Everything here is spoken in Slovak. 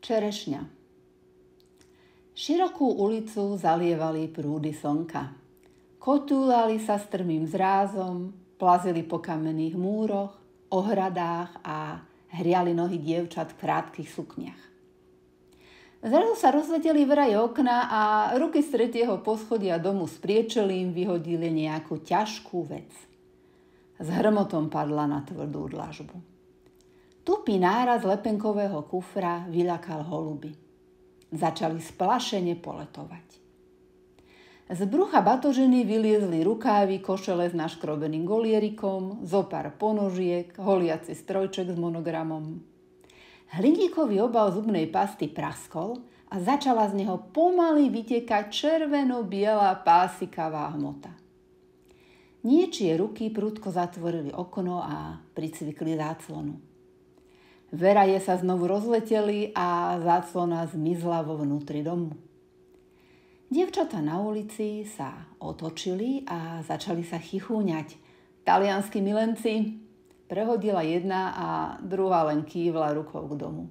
Čerešňa. Širokú ulicu zalievali prúdy slnka. Kotúlali sa strmým zrázom, plazili po kamenných múroch, ohradách a hriali nohy dievčat v krátkych sukniach. Zrazu sa rozleteli vraj okna a ruky z tretieho poschodia domu s priečelím vyhodili nejakú ťažkú vec. S hrmotom padla na tvrdú dlažbu. Tupý náraz lepenkového kufra vyľakal holuby. Začali splašene poletovať. Z brucha batožiny vyliezli rukávy, košele s naškrobeným golierikom, zopár ponožiek, holiaci strojček s monogramom. Hliníkový obal zubnej pasty praskol a začala z neho pomaly vytekať červeno-biela pásikavá hmota. Niečie ruky prudko zatvorili okno a pricvikli záclonu. Veraje sa znovu rozleteli a záclona zmizla vo vnútri domu. Dievčatá na ulici sa otočili a začali sa chichúňať. Talianski milenci, prehodila jedna a druhá len kývla rukou k domu.